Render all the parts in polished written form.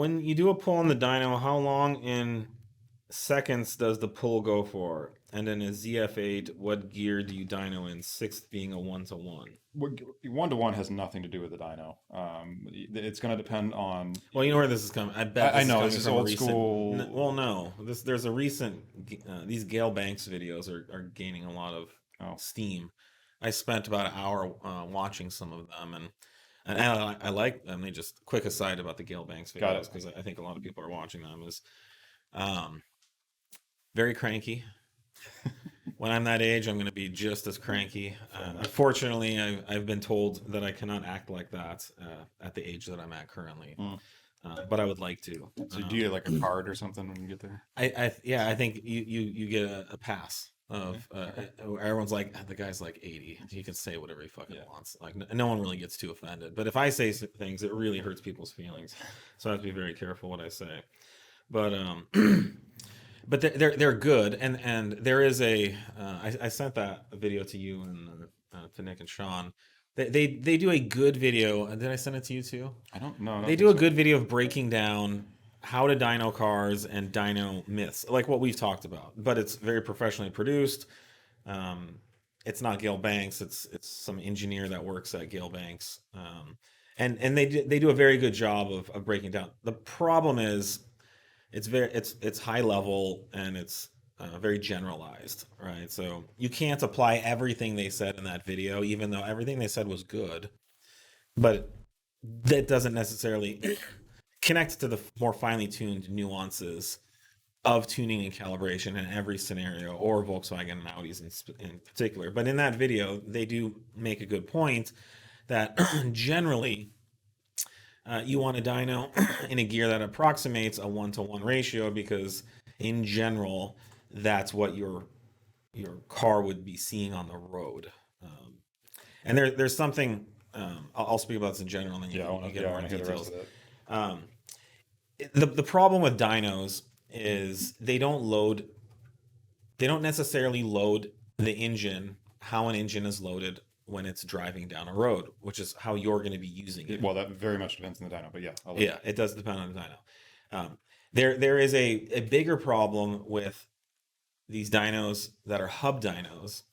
When you do a pull on the dyno, how long in seconds does the pull go for? And then a ZF8, what gear do you dyno in? Sixth being a 1-to-1. 1-to-1 has nothing to do with the dyno. It's going to depend on. Well, you know where this is coming. I bet I this is know coming this is from a old recent. school. Well, no. There's a recent. These Gale Banks videos are gaining a lot of Oh, steam. I spent about an hour watching some of them, and I like. I mean, just quick aside about the Gale Banks got videos it. because I think a lot of people are watching them. Is um, very cranky. When I'm that age, I'm going to be just as cranky. Unfortunately, I've been told that I cannot act like that at the age that I'm at currently. Mm. But I would like to. So do you get like a card or something when you get there? Yeah, I think you get a pass of everyone's like the guy's like 80. He can say whatever he fucking wants. Like no one really gets too offended. But if I say things, it really hurts people's feelings. So I have to be very careful what I say. But but they're good, and there is a I sent that video to you and to Nick and Sean. They do a good video. Did I send it to you too? I don't know. I don't They think do a so. good video of breaking down how to dyno cars and dyno myths, like what we've talked about. But it's very professionally produced. Um, it's not Gale Banks. It's some engineer that works at Gale Banks, and they do a very good job of breaking down. The problem is it's high level and it's very generalized, right? So you can't apply everything they said in that video, even though everything they said was good, but that doesn't necessarily connect to the more finely tuned nuances of tuning and calibration in every scenario, or Volkswagen and Audis in particular. But in that video, they do make a good point that generally you want a dyno in a gear that approximates a 1-to-1 ratio because in general that's what your car would be seeing on the road. And there's something I'll speak about this in general, and then you get more I into hear the rest details. of it. Um, the problem with dynos is they don't necessarily load the engine how an engine is loaded when it's driving down a road, which is how you're going to be using it. Well, that very much depends on the dyno, but yeah. Yeah, it does depend on the dyno. There is a bigger problem with these dynos that are hub dynos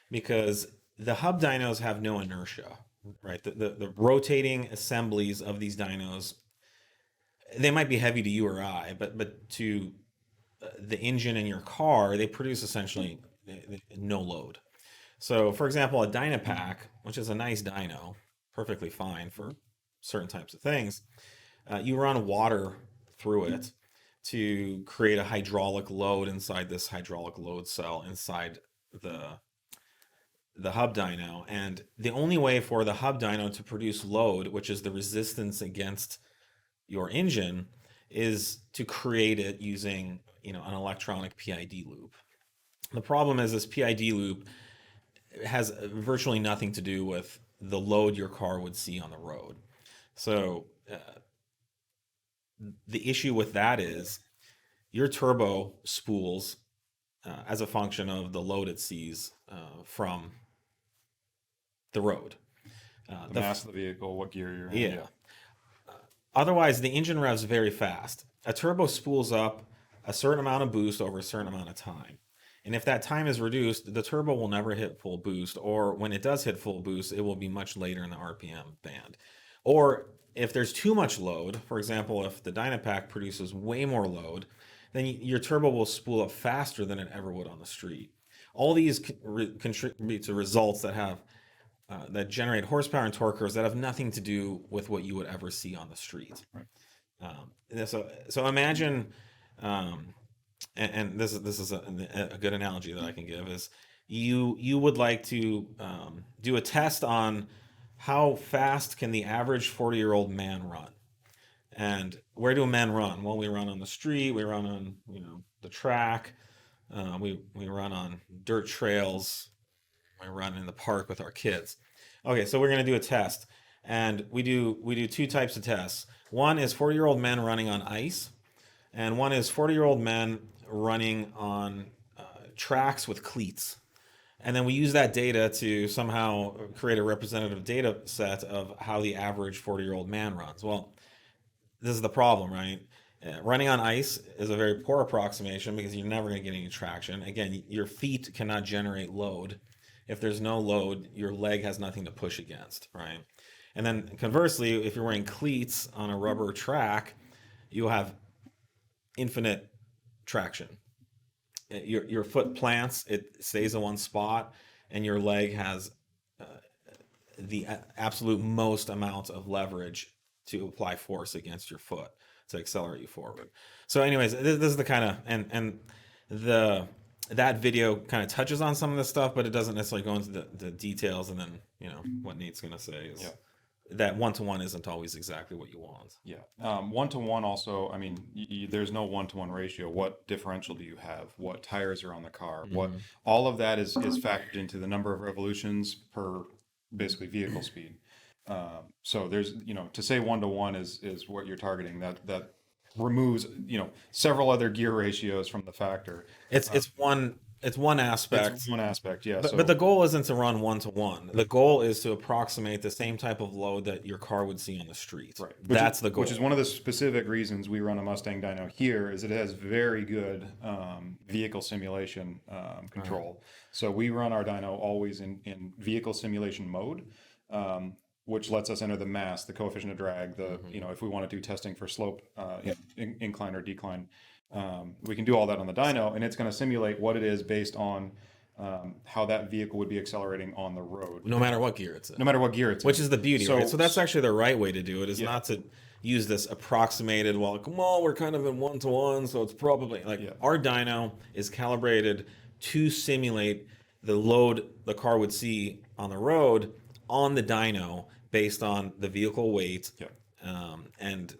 because the hub dynos have no inertia, right? The rotating assemblies of these dynos, they might be heavy to you or I, but to the engine in your car, they produce essentially no load. So, for example, a Dynapack, which is a nice dyno, perfectly fine for certain types of things, you run water through it to create a hydraulic load inside this hydraulic load cell inside the hub dyno. And the only way for the hub dyno to produce load, which is the resistance against your engine, is to create it using an electronic PID loop. The problem is this PID loop has virtually nothing to do with the load your car would see on the road. So the issue with that is your turbo spools as a function of the load it sees from the road. The mass of the vehicle, what gear you're in. Yeah. Otherwise, the engine revs very fast. A turbo spools up a certain amount of boost over a certain amount of time. And if that time is reduced, the turbo will never hit full boost, or when it does hit full boost, it will be much later in the RPM band. Or if there's too much load, for example, if the Dynapack produces way more load, then your turbo will spool up faster than it ever would on the street. All these contribute to results that generate horsepower and torque curves that have nothing to do with what you would ever see on the street. Right. So imagine, and this is a good analogy that I can give is you would like to do a test on how fast can the average 40-year-old man run. And where do men run? Well, we run on the street, we run on the track, we run on dirt trails, we run in the park with our kids. Okay, so we're going to do a test, and we do two types of tests. One is 40-year-old men running on ice, and one is 40-year-old men running on tracks with cleats. And then we use that data to somehow create a representative data set of how the average 40-year-old man runs. Well, this is the problem, right? Running on ice is a very poor approximation because you're never going to get any traction. Again, your feet cannot generate load. If there's no load, your leg has nothing to push against, right? And then conversely, if you're wearing cleats on a rubber track, you have infinite traction. Your foot plants, it stays in one spot, and your leg has the absolute most amount of leverage to apply force against your foot to accelerate you forward. So, anyways, this is the kind of and the that video kind of touches on some of this stuff, but it doesn't necessarily go into the details. And then what Nate's gonna say is Yeah. that one-to-one isn't always exactly what you want. Yeah. One to one also, I mean, there's no one to one ratio. What differential do you have? What tires are on the car? What all of that is factored into the number of revolutions per basically vehicle speed. So there's, to say one to one is what you're targeting. That removes, several other gear ratios from the factor. It's one aspect. It's one aspect, yeah. But the goal isn't to run one to one. The goal is to approximate the same type of load that your car would see on the street. Right. That's the goal. Which is one of the specific reasons we run a Mustang dyno here is it has very good vehicle simulation control. So we run our dyno always in vehicle simulation mode, which lets us enter the mass, the coefficient of drag, if we want to do testing for slope, incline or decline. We can do all that on the dyno, and it's going to simulate what it is based on how that vehicle would be accelerating on the road. No matter what gear it's in. No matter what gear it's in. Which is the beauty, So- right? So that's actually the right way to do it, is not to use this approximated, we're kind of in one to one, so it's probably our dyno is calibrated to simulate the load the car would see on the road on the dyno based on the vehicle weight and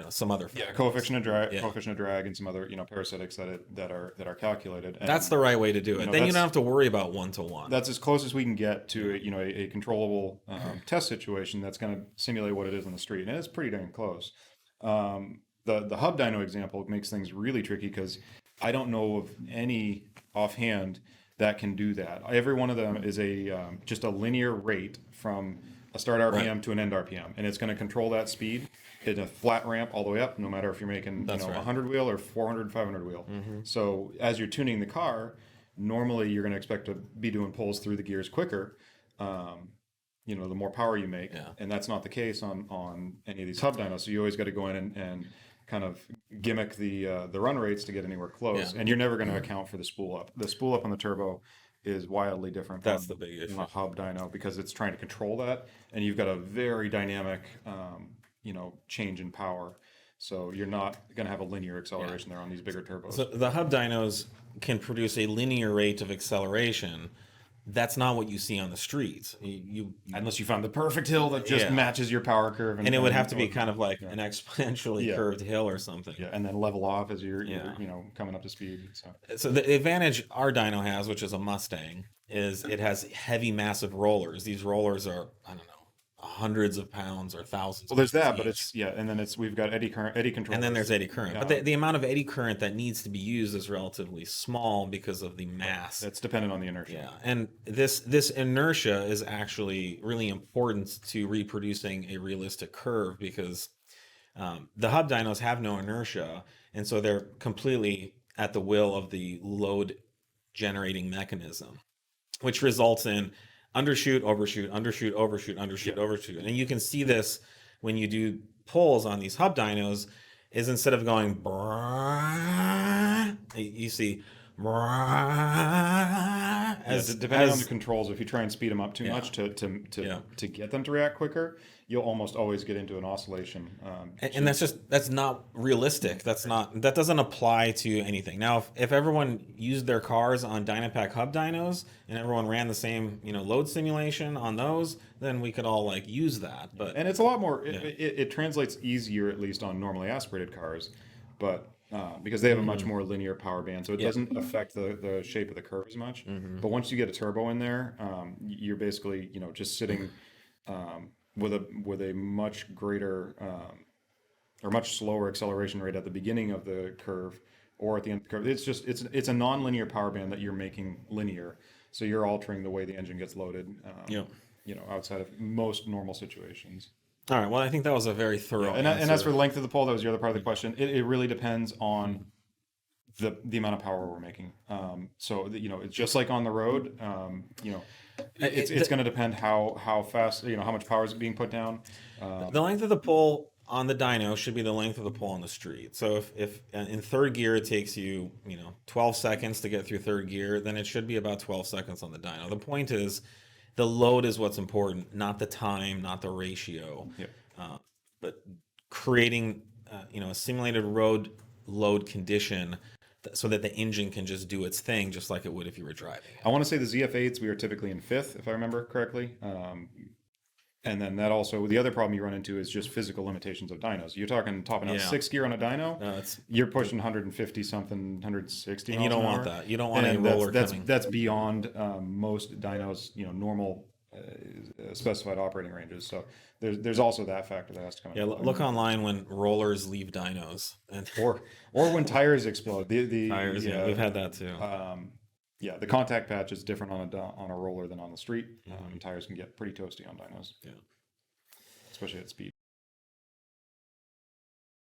some other factors. coefficient of drag, and some other parasitics that are calculated. And that's the right way to do it. Then you don't have to worry about one to one. That's as close as we can get to a controllable test situation that's going to simulate what it is on the street, and it's pretty dang close. The hub dyno example makes things really tricky because I don't know of any offhand that can do that. Every one of them is just a linear rate from a start RPM to an end RPM, and it's going to control that speed in a flat ramp all the way up, no matter if you're making 100 wheel or 400, 500 wheel. So as you're tuning the car, normally you're going to expect to be doing pulls through the gears quicker. The more power you make, and that's not the case on any of these hub dynos. So you always got to go in and kind of gimmick the run rates to get anywhere close, and you're never going to account for the spool up. The spool up on the turbo is wildly different. That's the big issue. From a hub dyno because it's trying to control that, and you've got a very dynamic, change in power. So you're not going to have a linear acceleration there on these bigger turbos. So the hub dynos can produce a linear rate of acceleration. That's not what you see on the streets. Unless you found the perfect hill that just matches your power curve, and it would have to be kind of like an exponentially curved hill or something. Yeah, and then level off as you're coming up to speed. So the advantage our dyno has, which is a Mustang, is it has heavy, massive rollers. These rollers are, I don't know, hundreds of pounds or thousands. Well, there's that, but and then we've got eddy control, and then there's eddy current. But the amount of eddy current that needs to be used is relatively small because of the mass. That's dependent on the inertia. Yeah, and this inertia is actually really important to reproducing a realistic curve because the hub dynos have no inertia, and so they're completely at the will of the load generating mechanism, which results in undershoot, overshoot, undershoot, overshoot, undershoot, overshoot. And you can see this when you do pulls on these hub dynos, is instead of going brrrr, you see brrrr, depending on the controls, if you try and speed them up too much to get them to react quicker, you'll almost always get into an oscillation. And that's not realistic. That doesn't apply to anything. Now, if everyone used their cars on Dynapack hub dynos and everyone ran the same load simulation on those, then we could all use that. And it's a lot more. It translates easier, at least on normally aspirated cars, but because they have a much more linear power band, so it doesn't affect the shape of the curve as much. But once you get a turbo in there, you're basically just sitting. With a much greater or much slower acceleration rate at the beginning of the curve or at the end of the curve. It's a non-linear power band that you're making linear, so you're altering the way the engine gets loaded. Outside of most normal situations. All right. Well, I think that was a very thorough And answer. as for the length of the pole, that was your other part of the question. It really depends on the amount of power we're making. So that, it's just like on the road. It's going to depend how fast, how much power is being put down. The length of the pole on the dyno should be the length of the pole on the street. So if in third gear it takes you, 12 seconds to get through third gear, then it should be about 12 seconds on the dyno. The point is, the load is what's important, not the time, not the ratio. Yep. But creating, a simulated road load condition so that the engine can just do its thing, just like it would if you were driving. I want to say the ZF8s, we are typically in fifth, if I remember correctly. And then that also, the other problem you run into is just physical limitations of dynos. You're talking topping out Yeah. sixth gear on a dyno, you're pushing 150 something, 160 And you don't want that. You don't want a roller coming. That's beyond most dynos, normal specified operating ranges. So there's also that factor that has to come Yeah, into play. look online when rollers leave dynos, and Or when tires explode. The tires. Yeah, we've had that too. Yeah, the contact patch is different on a roller than on the street. Tires can get pretty toasty on dynos. Yeah. Especially at speed.